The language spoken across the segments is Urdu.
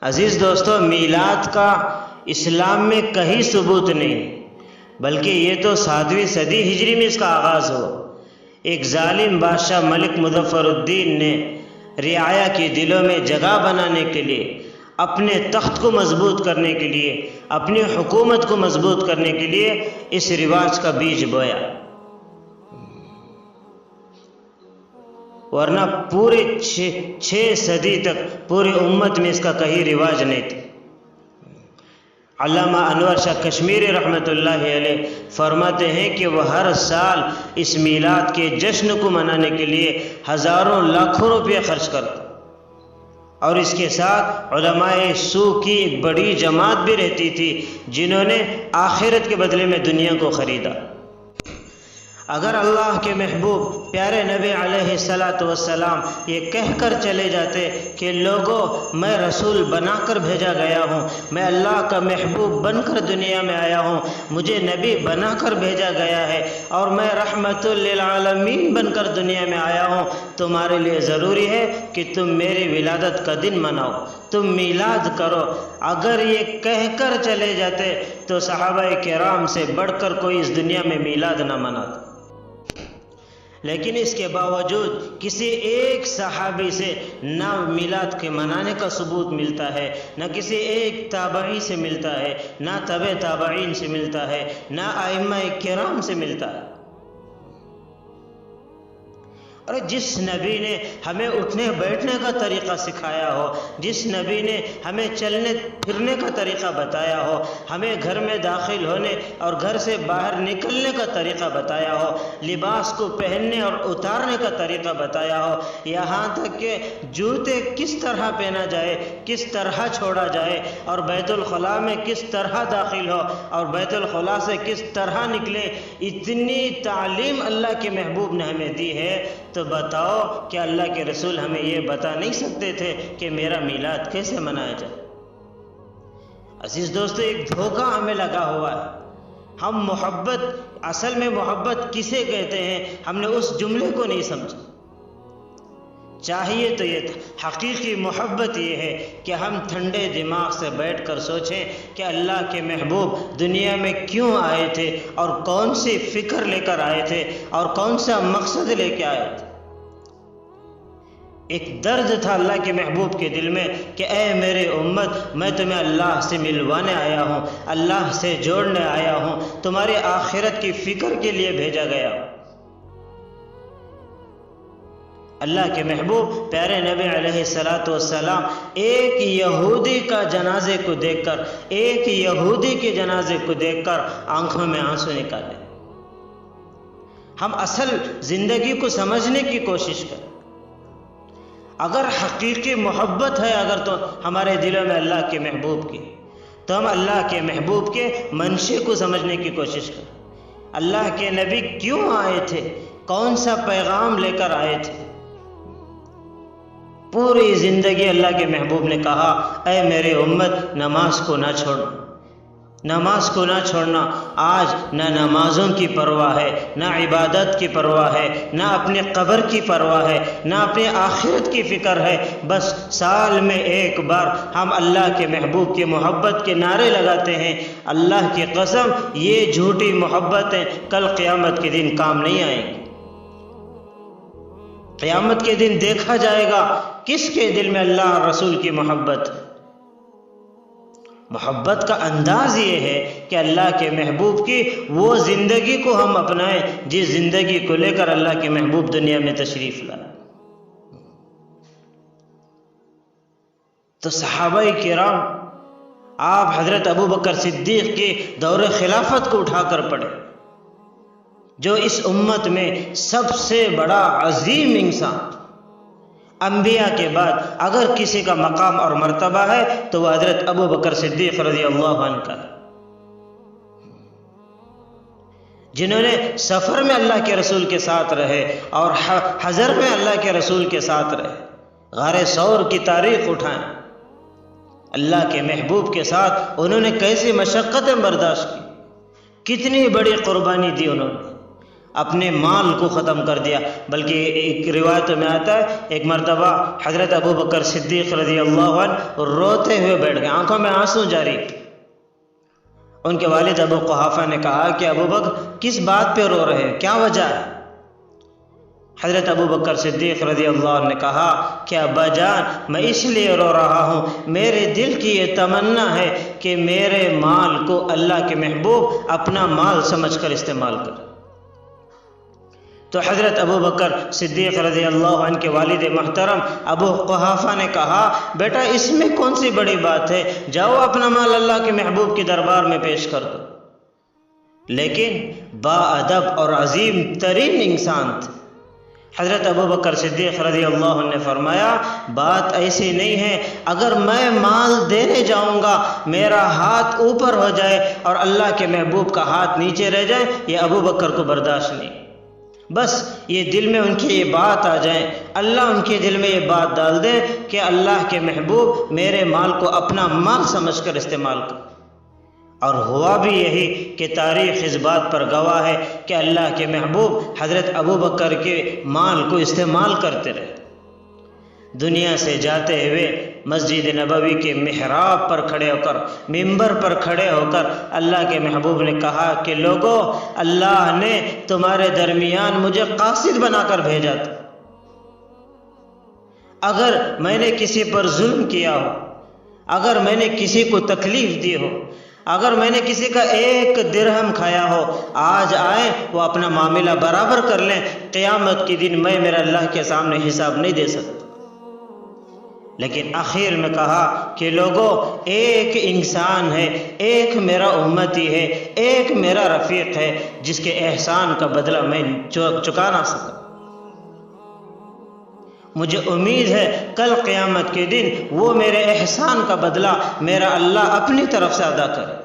عزیز دوستو، میلاد کا اسلام میں کہیں ثبوت نہیں، بلکہ یہ تو 7ویں صدی ہجری میں اس کا آغاز ہو۔ ایک ظالم بادشاہ ملک مظفر الدین نے رعایا کے دلوں میں جگہ بنانے کے لیے، اپنے تخت کو مضبوط کرنے کے لیے، اپنی حکومت کو مضبوط کرنے کے لیے اس رواج کا بیج بویا، ورنہ پورے 6 صدی تک پوری امت میں اس کا کہیں رواج نہیں تھا۔ علامہ انور شاہ کشمیری رحمۃ اللہ علیہ فرماتے ہیں کہ وہ ہر سال اس میلاد کے جشن کو منانے کے لیے ہزاروں لاکھوں روپے خرچ کرتا، اور اس کے ساتھ علماء سو کی ایک بڑی جماعت بھی رہتی تھی جنہوں نے آخرت کے بدلے میں دنیا کو خریدا۔ اگر اللہ کے محبوب پیارے نبی علیہ السلام یہ کہہ کر چلے جاتے کہ لوگوں، میں رسول بنا کر بھیجا گیا ہوں، میں اللہ کا محبوب بن کر دنیا میں آیا ہوں، مجھے نبی بنا کر بھیجا گیا ہے اور میں رحمت للعالمین بن کر دنیا میں آیا ہوں، تمہارے لیے ضروری ہے کہ تم میری ولادت کا دن مناؤ، تم میلاد کرو، اگر یہ کہہ کر چلے جاتے تو صحابہ کرام سے بڑھ کر کوئی اس دنیا میں میلاد نہ مناتا۔ لیکن اس کے باوجود کسی ایک صحابی سے نہ میلاد کے منانے کا ثبوت ملتا ہے، نہ کسی ایک تابعی سے ملتا ہے، نہ تبع تابعین سے ملتا ہے، نہ ائمہ کرام سے ملتا ہے۔ اور جس نبی نے ہمیں اٹھنے بیٹھنے کا طریقہ سکھایا ہو، جس نبی نے ہمیں چلنے پھرنے کا طریقہ بتایا ہو، ہمیں گھر میں داخل ہونے اور گھر سے باہر نکلنے کا طریقہ بتایا ہو، لباس کو پہننے اور اتارنے کا طریقہ بتایا ہو، یہاں تک کہ جوتے کس طرح پہنا جائے، کس طرح چھوڑا جائے، اور بیت الخلاء میں کس طرح داخل ہو اور بیت الخلاء سے کس طرح نکلے، اتنی تعلیم اللہ کے محبوب نے ہمیں دی ہے، تو بتاؤ کہ اللہ کے رسول ہمیں یہ بتا نہیں سکتے تھے کہ میرا میلاد کیسے منایا جائے؟ عزیز دوستو، ایک دھوکہ ہمیں لگا ہوا ہے۔ ہم محبت، اصل میں محبت کسے کہتے ہیں، ہم نے اس جملے کو نہیں سمجھا۔ چاہیے تو یہ حقیقی محبت یہ ہے کہ ہم ٹھنڈے دماغ سے بیٹھ کر سوچیں کہ اللہ کے محبوب دنیا میں کیوں آئے تھے اور کون سی فکر لے کر آئے تھے اور کون سا مقصد لے کے آئے تھے۔ ایک درد تھا اللہ کے محبوب کے دل میں کہ اے میرے امت، میں تمہیں اللہ سے ملوانے آیا ہوں، اللہ سے جوڑنے آیا ہوں، تمہاری آخرت کی فکر کے لیے بھیجا گیا ہوں۔ اللہ کے محبوب پیارے نبی علیہ السلام ایک یہودی کا جنازے کو دیکھ کر، ایک یہودی کے جنازے کو دیکھ کر آنکھوں میں آنسو نکالے۔ ہم اصل زندگی کو سمجھنے کی کوشش کریں۔ اگر حقیقی محبت ہے اگر تو ہمارے دلوں میں اللہ کے محبوب کی، تو ہم اللہ کے محبوب کے منشے کو سمجھنے کی کوشش کریں۔ اللہ کے نبی کیوں آئے تھے، کون سا پیغام لے کر آئے تھے؟ پوری زندگی اللہ کے محبوب نے کہا، اے میرے امت، نماز کو نہ چھوڑنا، نماز کو نہ چھوڑنا۔ آج نہ نمازوں کی پرواہ ہے، نہ عبادت کی پرواہ ہے، نہ اپنے قبر کی پرواہ ہے، نہ اپنے آخرت کی فکر ہے۔ بس سال میں ایک بار ہم اللہ کے محبوب کی محبت کے نعرے لگاتے ہیں۔ اللہ کی قسم، یہ جھوٹی محبتیں کل قیامت کے دن کام نہیں آئیں گی۔ قیامت کے دن دیکھا جائے گا کس کے دل میں اللہ اور رسول کی محبت۔ محبت کا انداز یہ ہے کہ اللہ کے محبوب کی وہ زندگی کو ہم اپنائیں جس زندگی کو لے کر اللہ کے محبوب دنیا میں تشریف لائے۔ تو صحابہ کرام، آپ حضرت ابوبکر صدیق کی دور خلافت کو اٹھا کر پڑھیں، جو اس امت میں سب سے بڑا عظیم انسان، انبیاء کے بعد اگر کسی کا مقام اور مرتبہ ہے تو وہ حضرت ابوبکر صدیق رضی اللہ عنہ کا، جنہوں نے سفر میں اللہ کے رسول کے ساتھ رہے اور حضر میں اللہ کے رسول کے ساتھ رہے، غار ثور کی تاریخ اٹھائیں، اللہ کے محبوب کے ساتھ انہوں نے کیسی مشقتیں برداشت کی، کتنی بڑی قربانی دی انہوں نے، اپنے مال کو ختم کر دیا، بلکہ ایک روایتوں میں آتا ہے ایک مرتبہ حضرت ابو بکر صدیق رضی اللہ عنہ روتے ہوئے بیٹھ گئے، آنکھوں میں آنسو جاری۔ ان کے والد ابو قحافہ نے کہا کہ ابو بکر کس بات پہ رو رہے ہیں، کیا وجہ ہے؟ حضرت ابو بکر صدیق رضی اللہ عنہ نے کہا کہ ابا جان میں اس لیے رو رہا ہوں، میرے دل کی یہ تمنا ہے کہ میرے مال کو اللہ کے محبوب اپنا مال سمجھ کر استعمال کرے۔ تو حضرت ابو بکر صدیق رضی اللہ عنہ کے والد محترم ابو قحافہ نے کہا بیٹا اس میں کون سی بڑی بات ہے، جاؤ اپنا مال اللہ کے محبوب کے دربار میں پیش کر دو۔ لیکن با ادب اور عظیم ترین انسان تھے۔ حضرت ابو بکر صدیق رضی اللہ عنہ نے فرمایا بات ایسی نہیں ہے، اگر میں مال دینے جاؤں گا میرا ہاتھ اوپر ہو جائے اور اللہ کے محبوب کا ہاتھ نیچے رہ جائے، یہ ابو بکر کو برداشت نہیں۔ بس یہ دل میں ان کی یہ بات آ جائے، اللہ ان کے دل میں یہ بات ڈال دے کہ اللہ کے محبوب میرے مال کو اپنا مال سمجھ کر استعمال کر۔ اور ہوا بھی یہی کہ تاریخ اس بات پر گواہ ہے کہ اللہ کے محبوب حضرت ابو بکر کے مال کو استعمال کرتے رہے۔ دنیا سے جاتے ہوئے مسجد نبوی کے محراب پر کھڑے ہو کر، ممبر پر کھڑے ہو کر اللہ کے محبوب نے کہا کہ لوگو اللہ نے تمہارے درمیان مجھے قاصد بنا کر بھیجا تھا۔ اگر میں نے کسی پر ظلم کیا ہو، اگر میں نے کسی کو تکلیف دی ہو، اگر میں نے کسی کا ایک درہم کھایا ہو، آج آئیں وہ اپنا معاملہ برابر کر لیں، قیامت کے دن میں میرا اللہ کے سامنے حساب نہیں دے سکتا۔ لیکن آخر میں کہا کہ لوگوں ایک انسان ہے، ایک میرا امتی ہے، ایک میرا رفیق ہے جس کے احسان کا بدلہ میں چکا نہ سکا۔ مجھے امید ہے کل قیامت کے دن وہ میرے احسان کا بدلہ میرا اللہ اپنی طرف سے ادا کرے۔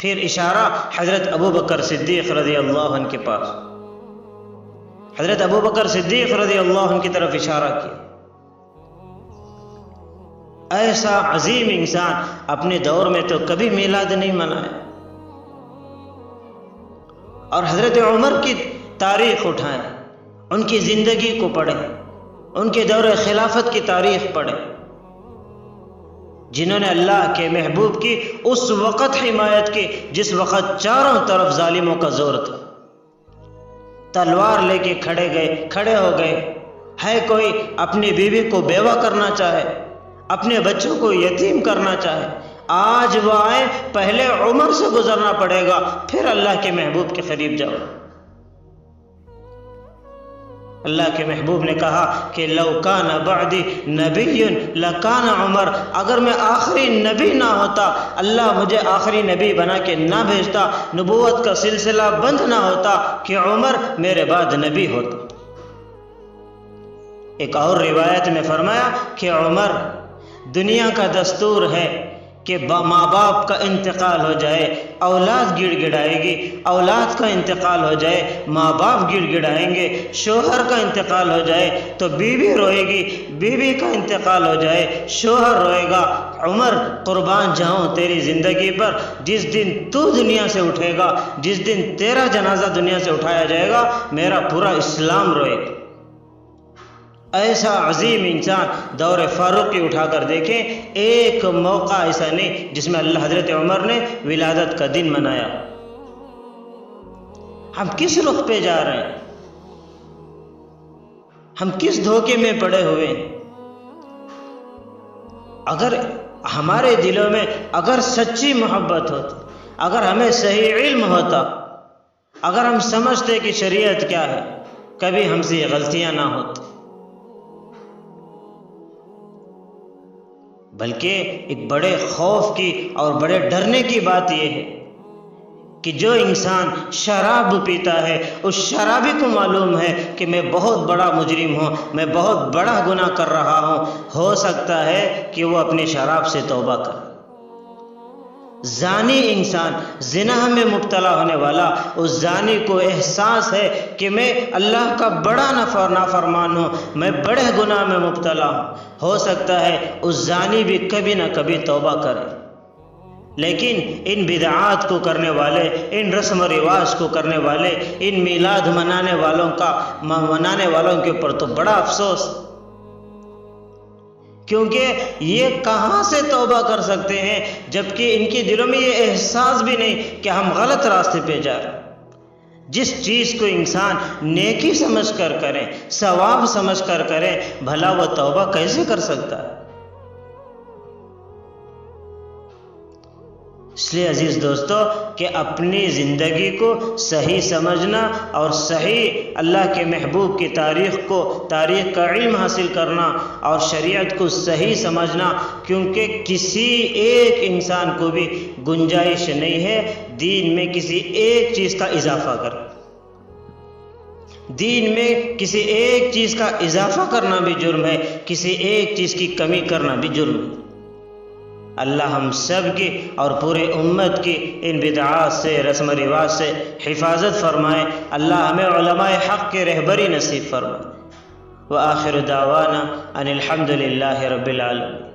پھر اشارہ حضرت ابو بکر صدیق رضی اللہ عنہ کے پاس، حضرت ابو بکر صدیق رضی اللہ عنہ کی طرف اشارہ کیا۔ ایسا عظیم انسان اپنے دور میں تو کبھی میلاد نہیں منایا، اور حضرت عمر کی تاریخ اٹھائیں، ان کی زندگی کو پڑھیں، ان کے دور خلافت کی تاریخ پڑھیں، جنہوں نے اللہ کے محبوب کی اس وقت حمایت کی جس وقت چاروں طرف ظالموں کا زور تھا۔ تلوار لے کے کھڑے ہو گئے۔ ہے کوئی اپنی بیوی کو بیوہ کرنا چاہے، اپنے بچوں کو یتیم کرنا چاہے، آج وہ آئے، پہلے عمر سے گزرنا پڑے گا، پھر اللہ کے محبوب کے قریب جاؤ۔ اللہ کے محبوب نے کہا کہ لو کان بعدی نبی لکان عمر، اگر میں آخری نبی نہ ہوتا، اللہ مجھے آخری نبی بنا کے نہ بھیجتا، نبوت کا سلسلہ بند نہ ہوتا کہ عمر میرے بعد نبی ہوتا۔ ایک اور روایت میں فرمایا کہ عمر، دنیا کا دستور ہے کہ ماں باپ کا انتقال ہو جائے اولاد گڑ گڑائے گی، اولاد کا انتقال ہو جائے ماں باپ گڑ گڑائیں گے، شوہر کا انتقال ہو جائے تو بیوی روئے گی، بیوی کا انتقال ہو جائے شوہر روئے گا۔ عمر قربان جاؤں تیری زندگی پر، جس دن تو دنیا سے اٹھے گا، جس دن تیرا جنازہ دنیا سے اٹھایا جائے گا، میرا پورا اسلام روئے گا۔ ایسا عظیم انسان دور فاروقی اٹھا کر دیکھیں، ایک موقع ایسا نہیں جس میں اللہ حضرت عمر نے ولادت کا دن منایا۔ ہم کس رخ پہ جا رہے ہیں؟ ہم کس دھوکے میں پڑے ہوئے ہیں؟ اگر ہمارے دلوں میں اگر سچی محبت ہوتی، اگر ہمیں صحیح علم ہوتا، اگر ہم سمجھتے کہ شریعت کیا ہے، کبھی ہم سے یہ غلطیاں نہ ہوتی۔ بلکہ ایک بڑے خوف کی اور بڑے ڈرنے کی بات یہ ہے کہ جو انسان شراب پیتا ہے، اس شرابی کو معلوم ہے کہ میں بہت بڑا مجرم ہوں، میں بہت بڑا گناہ کر رہا ہوں، ہو سکتا ہے کہ وہ اپنی شراب سے توبہ کرے۔ زانی انسان، زنا میں مبتلا ہونے والا، اس زانی کو احساس ہے کہ میں اللہ کا بڑا نافرمان ہوں، میں بڑے گناہ میں مبتلا ہوں، ہو سکتا ہے اس زانی بھی کبھی نہ کبھی توبہ کرے۔ لیکن ان بدعات کو کرنے والے، ان رسم و رواج کو کرنے والے، ان میلاد منانے والوں کے اوپر تو بڑا افسوس، کیونکہ یہ کہاں سے توبہ کر سکتے ہیں جبکہ ان کے دلوں میں یہ احساس بھی نہیں کہ ہم غلط راستے پہ جا رہے ہیں۔ جس چیز کو انسان نیکی سمجھ کر کرے، ثواب سمجھ کر کرے، بھلا وہ توبہ کیسے کر سکتا ہے؟ اس لیے عزیز دوستو کہ اپنی زندگی کو صحیح سمجھنا اور صحیح اللہ کے محبوب کی تاریخ کا علم حاصل کرنا اور شریعت کو صحیح سمجھنا، کیونکہ کسی ایک انسان کو بھی گنجائش نہیں ہے دین میں کسی ایک چیز کا اضافہ کرنا۔ دین میں کسی ایک چیز کا اضافہ کرنا بھی جرم ہے، کسی ایک چیز کی کمی کرنا بھی جرم ہے۔ اللہ ہم سب کی اور پورے امت کی ان بدعات سے، رسم و رواج سے حفاظت فرمائے۔ اللہ ہمیں علماء حق کے رہبری نصیب فرمائے۔ وآخر دعوانا ان الحمد للہ رب العالمین۔